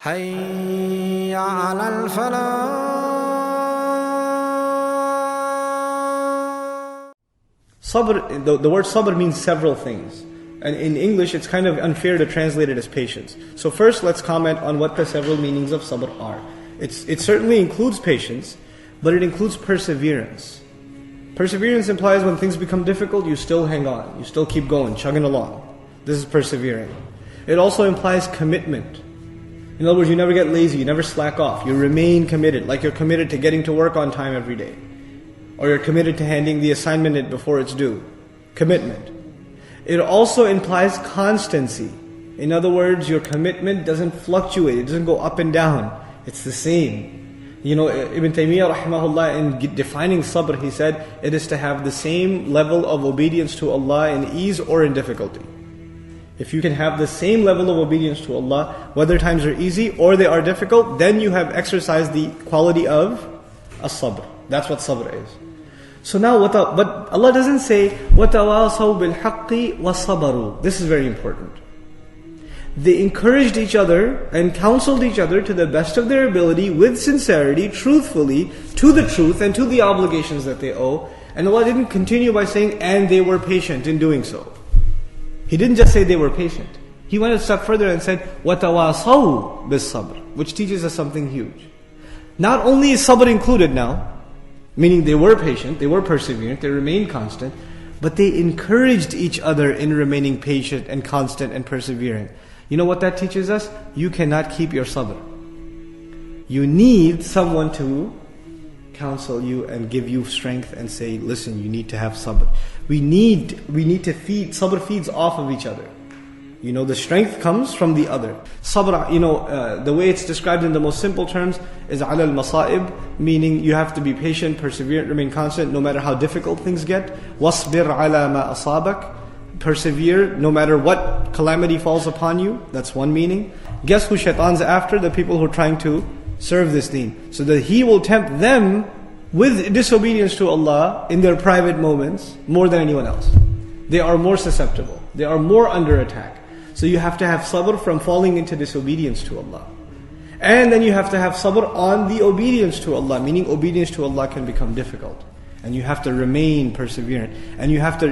حي على الفلاح. Sabr, the word sabr means several things. And in English, it's kind of unfair to translate it as patience. So first, let's comment on what the several meanings of sabr are. It certainly includes patience, but it includes perseverance. Perseverance implies when things become difficult, you still hang on. You still keep going, chugging along. This is persevering. It also implies commitment. In other words, you never get lazy, you never slack off. You remain committed, like you're committed to getting to work on time every day. Or you're committed to handing the assignment in before it's due. Commitment. It also implies constancy. In other words, your commitment doesn't fluctuate, it doesn't go up and down. It's the same. You know, Ibn Taymiyyah rahimahullah, in defining sabr, he said, it is to have the same level of obedience to Allah in ease or in difficulty. If you can have the same level of obedience to Allah, whether times are easy or they are difficult, then you have exercised the quality of as-sabr. That's what sabr is. So now, but Allah doesn't say, وَتَوَاصَوْا بِالْحَقِّ وَصَبَرُوا. This is very important. They encouraged each other and counseled each other to the best of their ability, with sincerity, truthfully, to the truth and to the obligations that they owe. And Allah didn't continue by saying, and they were patient in doing so. He didn't just say they were patient. He went a step further and said, وَتَوَاصَوْا بِالصَّبْرِ, which teaches us something huge. Not only is sabr included now, meaning they were patient, they were perseverant, they remained constant, but they encouraged each other in remaining patient and constant and persevering. You know what that teaches us? You cannot keep your sabr. You need someone to counsel you and give you strength and say, listen, you need to have sabr. We need to feed, sabr feeds off of each other. You know, the strength comes from the other. Sabr, the way it's described in the most simple terms is ala al-masa'ib, meaning you have to be patient, perseverant, remain constant no matter how difficult things get. Wasbir ala ma asabak, persevere no matter what calamity falls upon you. That's one meaning. Guess who shaitan's after? The people who are trying to serve this deen. So that he will tempt them with disobedience to Allah in their private moments more than anyone else. They are more susceptible. They are more under attack. So you have to have sabr from falling into disobedience to Allah. And then you have to have sabr on the obedience to Allah, meaning obedience to Allah can become difficult. And you have to remain perseverant. And you have to,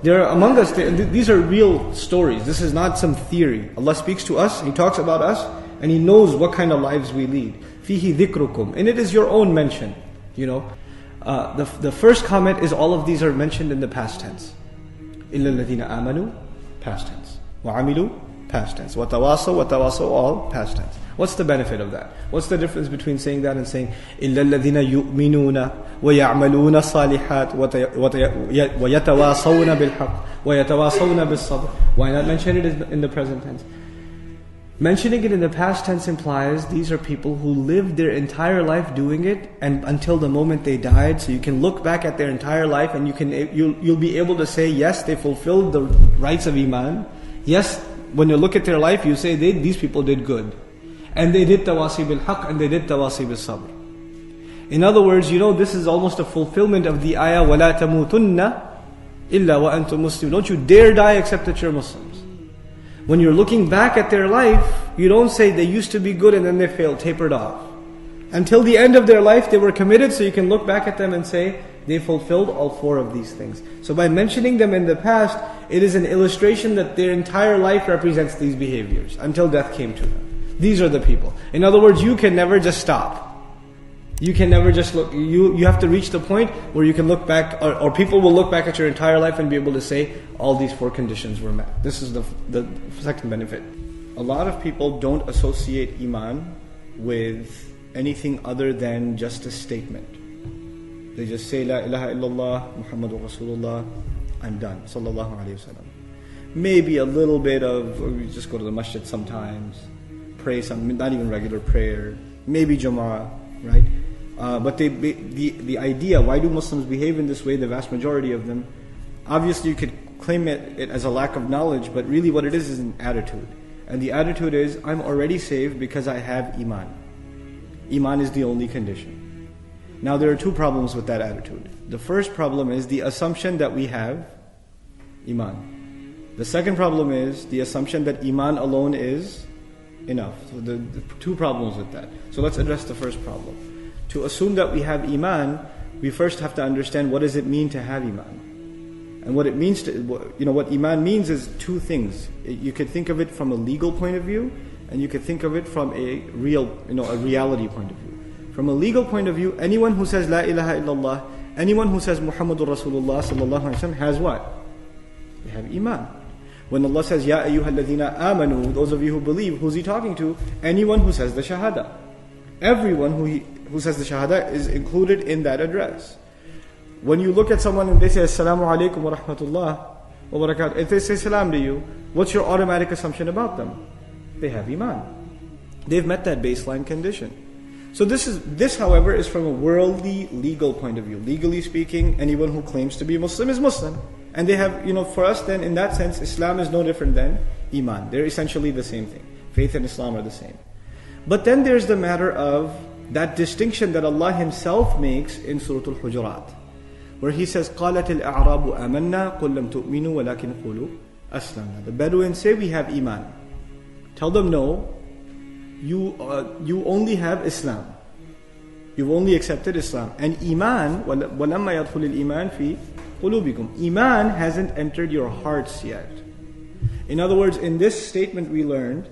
there are among us, these are real stories. This is not some theory. Allah speaks to us, He talks about us, and He knows what kind of lives we lead. فِيهِ ذِكْرُكُمْ. And it is your own mention. The first comment is all of these are mentioned in the past tense. إِلَّا الَّذِينَ آمَنُوا, past tense. وَعَمِلُوا, past tense. وَتَوَاصَوْا, all past tense. What's the benefit of that? What's the difference between saying that and saying إِلَّا الَّذِينَ يُؤْمِنُونَ وَيَعْمَلُونَ الصَّالِحَاتِ وَيَتَوَاصَوْنَ بِالْحَقِّ وَيَتَوَاصَوْنَ بِالصَّبْرِ? Why not mention it in the present tense? Mentioning it in the past tense implies these are people who lived their entire life doing it, and until the moment they died. So you can look back at their entire life and you'll be able to say, yes, they fulfilled the rights of Iman. Yes, when you look at their life, you say these people did good. And they did tawasi bil haqq and they did tawasi bil sabr. In other words, this is almost a fulfillment of the ayah, وَلَا تَمُوتُنَّ إِلَّا وَأَنْتُمْ مُسْلِمُونَ. Don't you dare die except that you're Muslims. When you're looking back at their life, you don't say they used to be good and then they failed, tapered off. Until the end of their life, they were committed, so you can look back at them and say, they fulfilled all four of these things. So by mentioning them in the past, it is an illustration that their entire life represents these behaviors, until death came to them. These are the people. In other words, you can never just stop. You can never just look, you have to reach the point where you can look back, or people will look back at your entire life and be able to say, all these four conditions were met. This is the second benefit. A lot of people don't associate Iman with anything other than just a statement. They just say, La ilaha illallah, Muhammadur Rasulullah, I'm done. Sallallahu alayhi wasallam. Maybe a little bit of, we just go to the masjid sometimes, pray some, not even regular prayer, maybe Jama'ah, right? But the idea, why do Muslims behave in this way, the vast majority of them, obviously you could claim it as a lack of knowledge, but really what it is an attitude. And the attitude is, I'm already saved because I have Iman. Iman is the only condition. Now there are two problems with that attitude. The first problem is the assumption that we have Iman. The second problem is the assumption that Iman alone is enough. So the two problems with that. So let's address the first problem. To assume that we have iman, we first have to understand what does it mean to have iman. And what it means to, what iman means is two things. You could think of it from a legal point of view, and you could think of it from a reality point of view. From a legal point of view, anyone who says La ilaha illallah, anyone who says Muhammadur Rasulullah sallallahu alaihi wasallam has what? They have iman. When Allah says Ya ayyuhalladhina amanu, those of you who believe, who's He talking to? Anyone who says the shahada. Everyone who says the shahada is included in that address. When you look at someone and they say Assalamu alaikum wa rahmatullah wa barakatuh, if they say salam to you, what's your automatic assumption about them? They have iman. They've met that baseline condition. So this however is from a worldly legal point of view. Legally speaking, anyone who claims to be Muslim is Muslim. And they have, for us then in that sense, Islam is no different than iman. They're essentially the same thing. Faith and Islam are the same. But then there's the matter of that distinction that Allah Himself makes in Surah Al-Hujurat, where He says, قَالَتِ الْأَعْرَابُ آمَنَّا قُلْ لَمْ تُؤْمِنُوا وَلَكِنْ قُولُوا أَسْلَمْنَا. The Bedouins say we have iman. Tell them no, you only have Islam. You've only accepted Islam. And iman, وَلَمَّا يَدْخُلِ الْإِيمَانِ فِي قُلُوبِكُمْ. Iman hasn't entered your hearts yet. In other words, in this statement we learned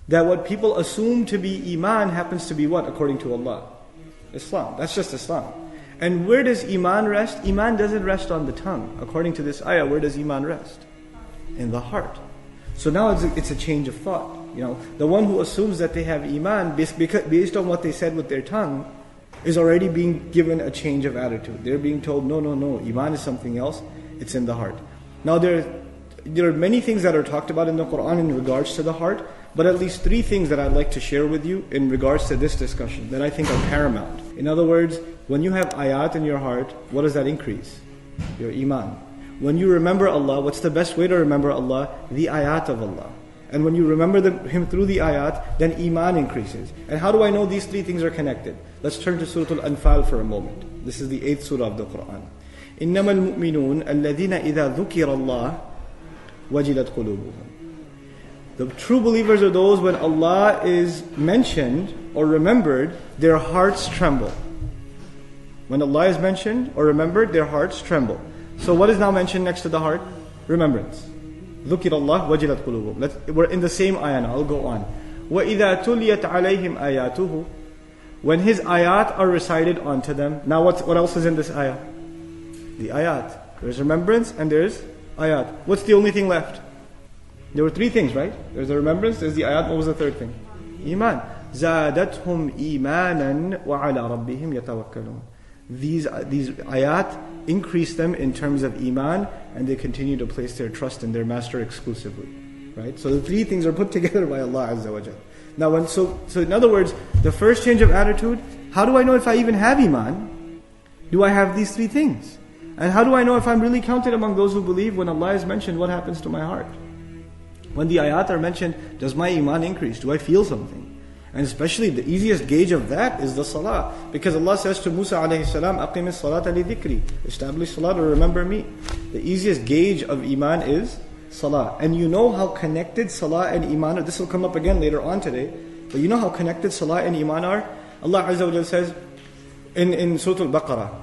that what people assume to be iman happens to be what according to Allah? Islam. That's just Islam. And where does iman rest? Iman doesn't rest on the tongue. According to this ayah, where does iman rest? In the heart. So now it's a change of thought. The one who assumes that they have iman based on what they said with their tongue is already being given a change of attitude. They're being told, no, iman is something else. It's in the heart. Now there are many things that are talked about in the Quran in regards to the heart, but at least three things that I'd like to share with you in regards to this discussion that I think are paramount. In other words, when you have ayat in your heart, what does that increase? Your iman. When you remember Allah, what's the best way to remember Allah? The ayat of Allah. And when you remember Him through the ayat, then iman increases. And how do I know these three things are connected? Let's turn to Surah Al-Anfal for a moment. This is the 8th surah of the Quran. إِنَّمَا الْمُؤْمِنُونَ الَّذِينَ إِذَا ذُكِرَ اللَّهُ وَجِلَتْ قُلُوبُهُم. The true believers are those when Allah is mentioned or remembered, their hearts tremble. When Allah is mentioned or remembered, their hearts tremble. So what is now mentioned next to the heart? Remembrance. ذُكِرَ اللَّهُ وَجِلَتْ قُلُوبُهُم. We're in the same ayah now, I'll go on. وَإِذَا تُلِيَتْ عَلَيْهِمْ آيَاتُهُ. When His ayat are recited onto them. Now what else is in this ayah? The ayat. There's remembrance and there's ayat. What's the only thing left? There were three things, right? There's the remembrance, there's the ayat. What was the third thing? Iman. زَادَتْهُمْ إِيمَانًا وَعَلَى رَبِّهِمْ يَتَوَكَّلُونَ. These ayat increase them in terms of iman, and they continue to place their trust in their master exclusively. Right? So the three things are put together by Allah Azza wa Jal. Now so in other words, the first change of attitude, how do I know if I even have iman? Do I have these three things? And how do I know if I'm really counted among those who believe? When Allah is mentioned, what happens to my heart? When the ayat are mentioned, does my iman increase? Do I feel something? And especially the easiest gauge of that is the salah. Because Allah says to Musa alayhi salam, أَقِمِ الصَّلَاةَ لِذِكْرِ. Establish salah to remember me. The easiest gauge of iman is salah. And you know how connected salah and iman are. This will come up again later on today. But you know how connected salah and iman are? Allah Azza wa Jalla says in Surah Al-Baqarah,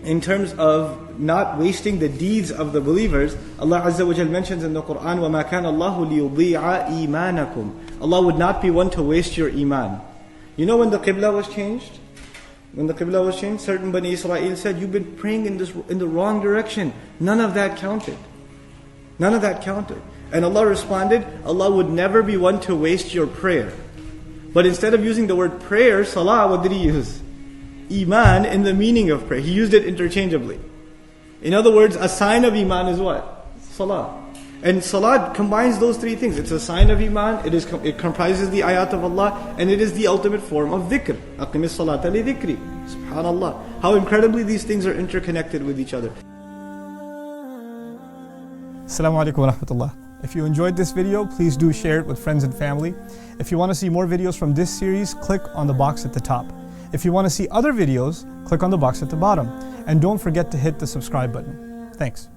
in terms of not wasting the deeds of the believers, Allah Azza wa Jalla mentions in the Quran, وَمَا كَانَ اللَّهُ لِيُضِيعَ إِيمَانَكُمْ. Allah would not be one to waste your iman. You know when the Qibla was changed? When the Qibla was changed, certain Bani Israel said, you've been praying in the wrong direction. None of that counted. None of that counted. And Allah responded, Allah would never be one to waste your prayer. But instead of using the word prayer, salah, what did He use? Iman in the meaning of prayer. He used it interchangeably. In other words, a sign of iman is what? Salah. And salah combines those three things. It's a sign of iman, it comprises the ayat of Allah, and it is the ultimate form of dhikr. أَقِمِ الصَّلَاةَ لِذِكْرِ. SubhanAllah. How incredibly these things are interconnected with each other. Assalamu alaikum wa rahmatullah. If you enjoyed this video, please do share it with friends and family. If you want to see more videos from this series, click on the box at the top. If you want to see other videos, click on the box at the bottom. And don't forget to hit the subscribe button. Thanks.